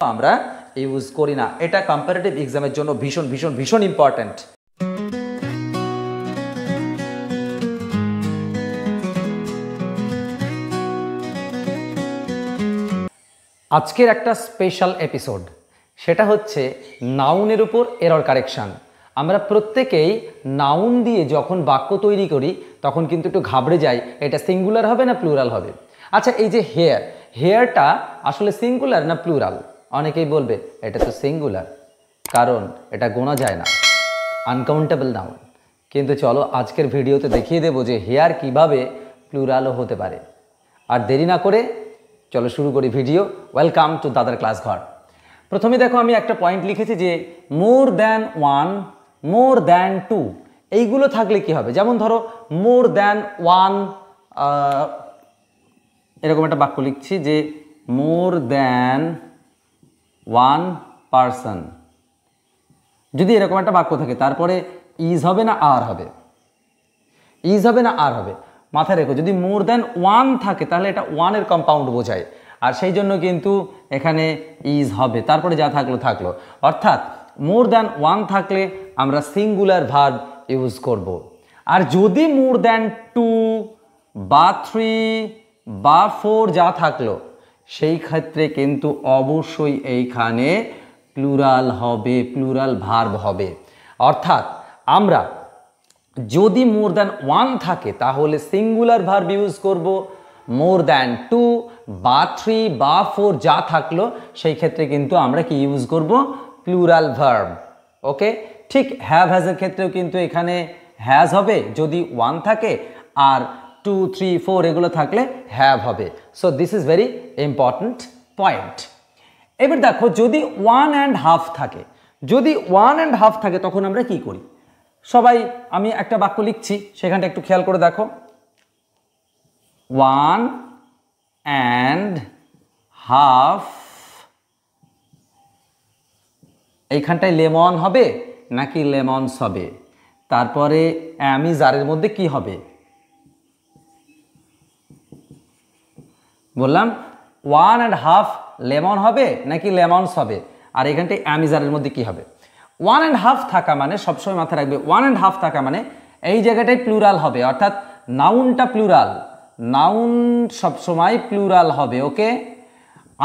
আমরা ইউজ করি না। এটা কম্পারেটিভ এক্সামের জন্য ভীষণ ভীষণ ভীষণ ইম্পর্ট্যান্ট। আজকের একটা স্পেশাল এপিসোড, সেটা হচ্ছে নাউনের উপর এরর কারেকশান। আমরা প্রত্যেকেই নাউন দিয়ে যখন বাক্য তৈরি করি তখন কিন্তু একটু ঘাবড়ে যাই, এটা সিঙ্গুলার হবে না প্লুরাল হবে। আচ্ছা, এই যে হেয়ারটা আসলে সিঙ্গুলার না প্লুরাল? অনেকেই বলবে এটা তো সিঙ্গুলার, কারণ এটা গোনা যায় না, আনকাউন্টেবল নাউন। কিন্তু চলো আজকের ভিডিওতে দেখিয়ে দেবো যে হেয়ার কিভাবে প্লুরালও হতে পারে। আর দেরি না করে চলো শুরু করি ভিডিও। ওয়েলকাম টু দাদার ক্লাস ঘর। প্রথমে দেখো, আমি একটা পয়েন্ট লিখেছি যে more than one, more than two, এইগুলো থাকলে কি হবে? যেমন ধরো মোর দ্যান ওয়ান, এরকম একটা বাক্য লিখছি যে মোর দ্যান ওয়ান পারসন। যদি এরকম একটা বাক্য থাকে, তারপরে ইজ হবে না আর হবে? ইজ হবে না আর হবে? মাথায় রেখো, যদি মোর দ্যান ওয়ান থাকে তাহলে এটা ওয়ানের কম্পাউন্ড বোঝায়, আর সেই জন্য কিন্তু এখানে ইজ হবে, তারপরে যা থাকলো থাকলো। অর্থাৎ মোর দ্যান ওয়ান থাকলে আমরা সিঙ্গুলার ভার্ব ইউজ করব। আর যদি মোর দ্যান টু বা থ্রি বা ফোর যা থাকলো, সেই ক্ষেত্রে কিন্তু অবশ্যই এইখানে প্লুরাল হবে, প্লুরাল ভার্ব হবে। অর্থাৎ আমরা যদি মোর দ্যান ওয়ান থাকে তাহলে সিঙ্গুলার ভার্ব ইউজ করব, মোর দ্যান টু বা থ্রি বা ফোর যা থাকলো সেই ক্ষেত্রে কিন্তু আমরা কি ইউজ করব? Plural verb. ওকে, ঠিক হ্যাভ হ্যাজের ক্ষেত্রেও কিন্তু এখানে হ্যাজ হবে যদি ওয়ান থাকে, আর টু থ্রি ফোর এগুলো থাকলে হ্যাভ হবে। So this is very important point. এবার দেখো, যদি ওয়ান অ্যান্ড হাফ থাকে, যদি ওয়ান অ্যান্ড হাফ থাকে তখন আমরা কি করি? সবাই, আমি একটা বাক্য লিখছি, সেখানটা একটু খেয়াল করে দেখো। ওয়ান অ্যান্ড হাফ, এইখানটায় লেমন হবে নাকি লেমনস হবে? তারপরে অ্যামিজারের মধ্যে কি হবে? বললাম ওয়ান অ্যান্ড হাফ লেমন হবে নাকি লেমনস হবে, আর এখানটায় অ্যামিজারের মধ্যে কি হবে? ওয়ান অ্যান্ড হাফ থাকা মানে সবসময় মাথায় রাখবে, ওয়ান অ্যান্ড হাফ থাকা মানে এই জায়গাটায় প্লুরাল হবে, অর্থাৎ নাউনটা প্লুরাল, নাউন সবসময় প্লুরাল হবে। ওকে,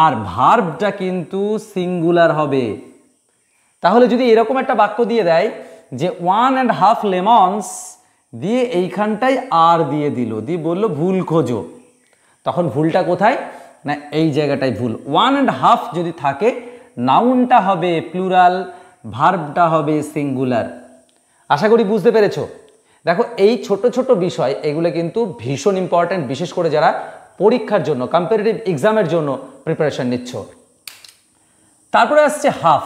আর ভার্বটা কিন্তু সিঙ্গুলার হবে। তাহলে যদি এরকম একটা বাক্য দিয়ে দেয় যে ওয়ান অ্যান্ড হাফ লেমনস, দিয়ে এইখানটায় আর দিয়ে দিল, দিয়ে বললো ভুল খোঁজো, তখন ভুলটা কোথায়? না এই জায়গাটায় ভুল। ওয়ান অ্যান্ড হাফ যদি থাকে নাউনটা হবে প্লুরাল, ভার্বটা হবে সিঙ্গুলার। আশা করি বুঝতে পেরেছো। দেখো, এই ছোট ছোট বিষয় এগুলো কিন্তু ভীষণ ইম্পর্ট্যান্ট, বিশেষ করে যারা পরীক্ষার জন্য, কম্পারেটিভ এক্সামের জন্য প্রিপারেশন নিচ্ছ। তারপরে আসছে হাফ।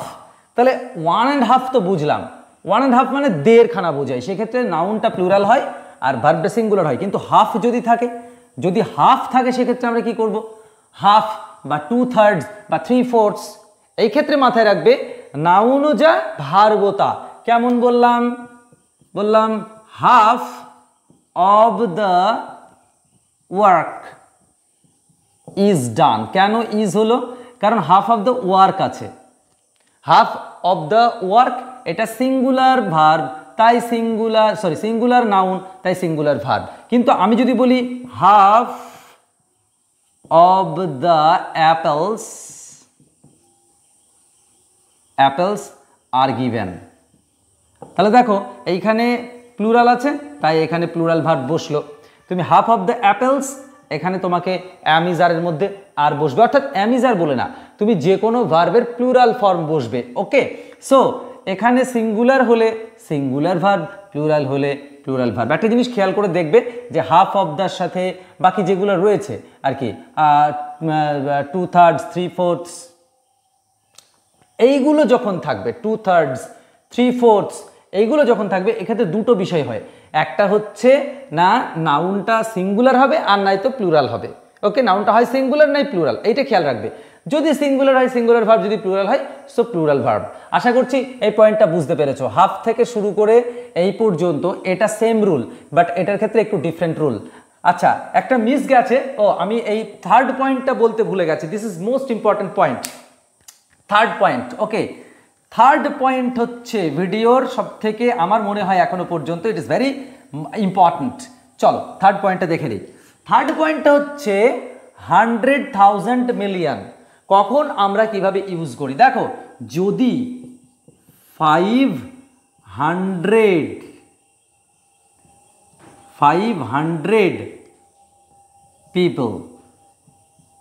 তাহলে ওয়ান অ্যান্ড হাফ তো বুঝলাম, ওয়ান অ্যান্ড হাফ মানে দেড়খানা বোঝায়, সেক্ষেত্রে নাউনটা প্লুরাল হয় আর ভার্বটা সিঙ্গুলার হয়। কিন্তু হাফ যদি থাকে, যদি হাফ থাকে সেক্ষেত্রে আমরা কি করব? হাফ বা টু থার্ডস বা থ্রি ফোর্থস। এই ক্ষেত্রে মাথায় রাখবে নাউনও যা ভার্বও তা। কেমন বললাম? বললাম half of the work is done. কেন ইজ হলো? কারণ হাফ অফ দ্য ওয়ার্ক আছে। হাফ অফ দ্য ওয়ার্ক এটা সিঙ্গুলার ভার্ব, তাই সিঙ্গুলার, সরি সিঙ্গুলার নাউন, তাই সিঙ্গুলার ভার্ব। কিন্তু আমি যদি বলি half of the apples, apples are given, তাহলে দেখো এইখানে প্লুরাল আছে, তাই এখানে প্লুরাল ভার্ব বসলো। তুমি হাফ অফ দ্য অ্যাপেলস, এখানে তোমাকে অ্যামিজারের মধ্যে আর বসবে, অর্থাৎ অ্যামিজার বলে না, তুমি যে কোনো ভার্বের প্লুরাল ফর্ম বসবে। ওকে, সো এখানে সিঙ্গুলার হলে সিঙ্গুলার ভার্ব, প্লুরাল হলে প্লুরাল ভার্ব। একটা জিনিস খেয়াল করে দেখবে যে হাফ অফ দ্যার সাথে বাকি যেগুলো রয়েছে আর কি, টু থার্ডস, থ্রি ফোর্থস, এইগুলো যখন থাকবে, টু থার্ডস, থ্রি ফোর্থস, এইগুলো যখন থাকবে, এক্ষেত্রে দুটো বিষয় হয়। একটা হচ্ছে না নাউনটা সিঙ্গুলার হবে, আর নাই তো প্লুরাল হবে। ওকে, নাউনটা হয় সিঙ্গুলার নাই প্লুরাল, এইটা খেয়াল রাখবে। যদি সিঙ্গুলার হয় সিঙ্গুলার ভার্ব, যদি প্লুরাল হয় সো প্লুরাল ভার্ব। আশা করছি এই পয়েন্টটা বুঝতে পেরেছো। হাফ থেকে শুরু করে এই পর্যন্ত এটা সেম রুল, বাট এটার ক্ষেত্রে একটু ডিফারেন্ট রুল। আচ্ছা, একটা মিস গেছে, আমি এই থার্ড পয়েন্টটা বলতে ভুলে গেছি। This is most important point. Third point, okay, third point হচ্ছে ভিডিওর সব থেকে আমার মনে হয় এখনো পর্যন্ত ইট ইজ ভেরি ইম্পর্ট্যান্ট। চলো থার্ড পয়েন্টটা দেখে নিই। থার্ড পয়েন্টটা হচ্ছে 100,000 মিলিয়ন কখন আমরা কিভাবে ইউজ করি। দেখো যদি 500 পিপল,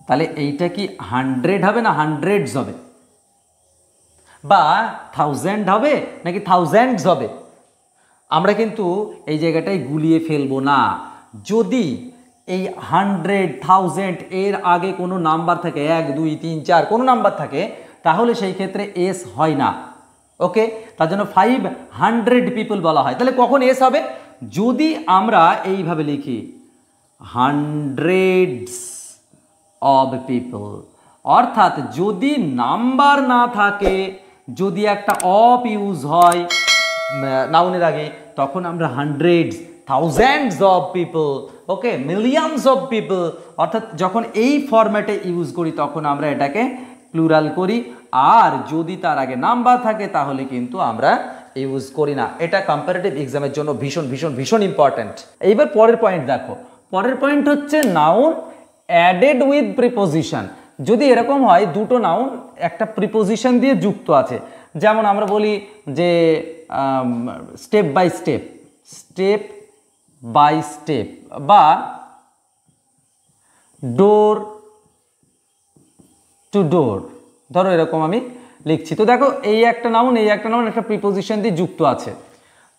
তাহলে এইটা কি 100 হবে না হান্ড্রেডস হবে, বা 1000 হবে নাকি থাউজেন্ডস হবে? আমরা কিন্তু এই জায়গাটায় গুলিয়ে ফেলবো না। যদি এই 100, 1000 এর আগে কোনো নাম্বার থাকে, 1 2 3 4 কোনো নাম্বার থাকে, তাহলে সেই ক্ষেত্রে এস হয় না। ওকে, তার জন্য 500 পিপল বলা হয়। তাহলে কখন এস হবে? যদি আমরা এইভাবে লিখি হান্ড্রেডস অব পিপল, অর্থাৎ যদি নাম্বার না থাকে, যদি একটা অফ ইউজ হয় নাউনের আগে, তখন আমরা hundreds, thousands of people, okay, millions of people, অর্থাৎ যখন এই ফরম্যাটে ইউজ করি তখন আমরা এটাকে প্লুরাল করি। আর যদি তার আগে নাম্বার থাকে তাহলে কিন্তু আমরা ইউজ করি না। এটা কম্পারেটিভ এক্সামের জন্য ভীষণ ভীষণ ভীষণ ইম্পর্ট্যান্ট। এইবার পরের পয়েন্ট দেখো, পরের পয়েন্ট হচ্ছে নাউন অ্যাডেড উইথ প্রিপোজিশন। যদি এরকম হয় দুটো নাউন একটা প্রিপোজিশন দিয়ে যুক্ত আছে, যেমন আমরা বলি যে step by step, step by step, বা ডোর টু ডোর, ধরো এরকম আমি লিখছি। তো দেখো এই একটা নাউন এই একটা নাউন একটা প্রিপোজিশন দিয়ে যুক্ত আছে,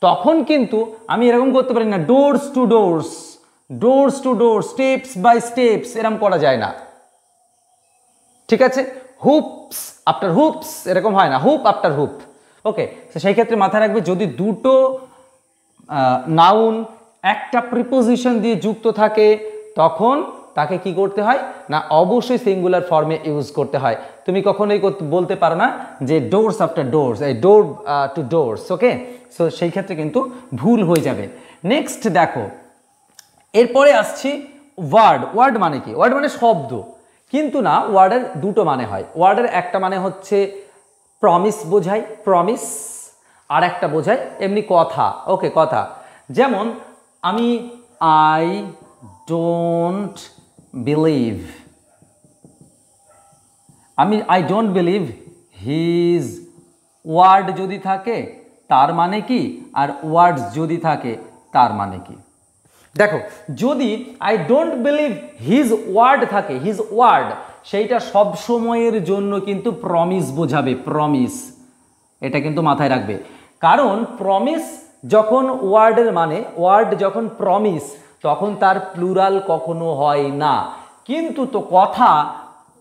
তখন কিন্তু আমি এরকম করতে পারি না doors to doors, doors to door, steps by steps, এরকম করা যায় না। ঠিক আছে, হুপস আফটার হুপস এরকম হয় না, হুপ আফটার হুপ। ওকে, তো সেই ক্ষেত্রে মাথায় রাখবে যদি দুটো নাউন একটা প্রিপোজিশন দিয়ে যুক্ত থাকে তখন তাকে কি করতে হয় না, অবশ্যই সিঙ্গুলার ফর্মে ইউজ করতে হয়। তুমি কখনোই বলতে পারো না যে ডোরস আফটার ডোরস, এই door to doors. Okay, so সেই ক্ষেত্রে কিন্তু ভুল হয়ে যাবে। নেক্সট দেখো, এরপরে আসছি ওয়ার্ড। ওয়ার্ড মানে কি? ওয়ার্ড মানে শব্দ, কিন্তু না, ওয়ার্ডের দুটো মানে হয়। ওয়ার্ডের একটা মানে হচ্ছে প্রমিস বোঝায়, প্রমিস, আর একটা বোঝায় এমনি কথা। ওকে, কথা, যেমন আমি আই ডোন্ট বিলিভ, আমি I don't believe his, word যদি থাকে তার মানে কি, আর ওয়ার্ডস যদি থাকে তার মানে কি। দেখো যদি I don't believe his word থাকে, হিজ ওয়ার্ড, সেইটা সব সময়ের জন্য কিন্তু প্রমিস বোঝাবে, প্রমিস। এটা কিন্তু মাথায় রাখবে, কারণ প্রমিস যখন ওয়ার্ডের মানে, ওয়ার্ড যখন প্রমিস তখন তার প্লুরাল কখনো হয় না। কিন্তু তো কথা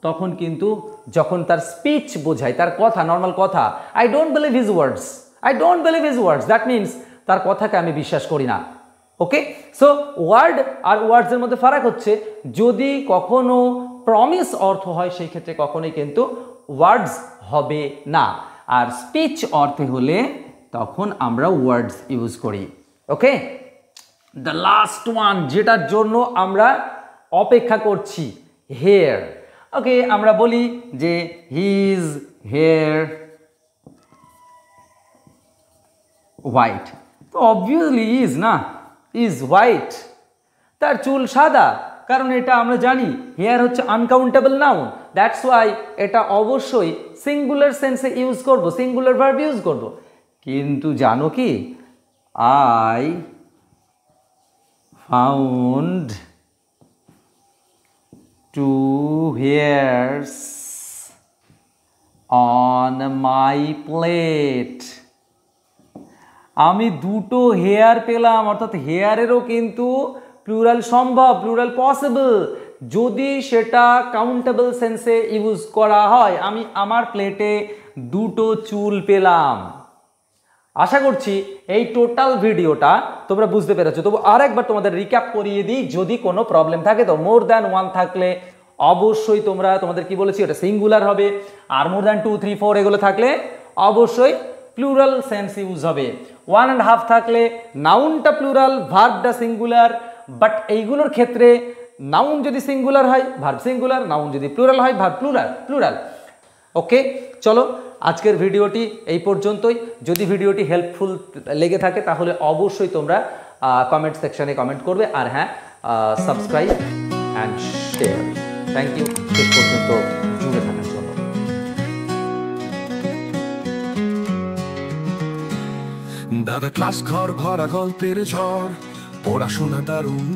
তখন কিন্তু যখন তার স্পিচ বোঝায়, তার কথা, নর্মাল কথা, I don't believe his words, I don't believe his words, that means তার কথাকে আমি বিশ্বাস করি না। ওকে, সো ওয়ার্ড আর ওয়ার্ডসের মধ্যে ফারাক হচ্ছে, যদি কখনো প্রমিস অর্থ হয় সেই ক্ষেত্রে কখনোই কিন্তু ওয়ার্ডস হবে না, আর স্পিচ অর্থে হলে তখন আমরা ওয়ার্ডস ইউজ করি। ওকে, দ্য লাস্ট ওয়ান, যেটার জন্য আমরা অপেক্ষা করছি, হেয়ার। ওকে, আমরা বলি যে হিজ হেয়ার হোয়াইট, তো অবভিয়াসলি ইজ না, ইজ হোয়াইট, তার চুল সাদা, কারণ এটা আমরা জানি হেয়ার হচ্ছে আনকাউন্টেবল নাউন, দ্যাটস ওয়াই এটা অবশ্যই সিঙ্গুলার সেন্সে ইউজ করব, সিঙ্গুলার ভার্ব ইউজ করব। কিন্তু জানো কি, I found 2 hairs on my plate, আমি দুটো হেয়ার পেলাম, অর্থাৎ হেয়ারেরও কিন্তু প্লুরাল সম্ভব, প্লুরাল পসিবল, যদি সেটা কাউন্টেবল সেন্সে ইউজ করা হয়। আমি আমার প্লেটে দুটো চুল পেলাম। আশা করছি এই টোটাল ভিডিওটা তোমরা বুঝতে পেরেছো। তবু আরেকবার তোমাদের রিক্যাপ করিয়ে দিই, যদি কোনো প্রবলেম থাকে তো মোর দ্যান 1 থাকলে অবশ্যই তোমাদের কি বলেছি, এটা সিঙ্গুলার হবে, আর মোর দ্যান 2 3 4 এগুলো থাকলে অবশ্যই প্লুরাল সেন্স ইউজ হবে। 1.5 থাকলে নাউনটা প্লুরাল, ভার্বটা সিঙ্গুলার, বাট এইগুলোর ক্ষেত্রে নাউন যদি সিঙ্গুলার হয় ভার্ব সিঙ্গুলার, নাউন যদি প্লুরাল হয় ভার্ব প্লুরাল। ওকে, চলো আজকের ভিডিওটি এই পর্যন্তই। যদি ভিডিওটি হেল্পফুল লেগে থাকে তাহলে অবশ্যই তোমরা কমেন্ট সেকশনে কমেন্ট করবে, আর হ্যাঁ subscribe and share. Thank you শেষ পর্যন্ত জুড়ে থাকার জন্য। দাদা ক্লাস ঘর ভরা গল্পের ঝড়, পড়াশোনা দারুণ।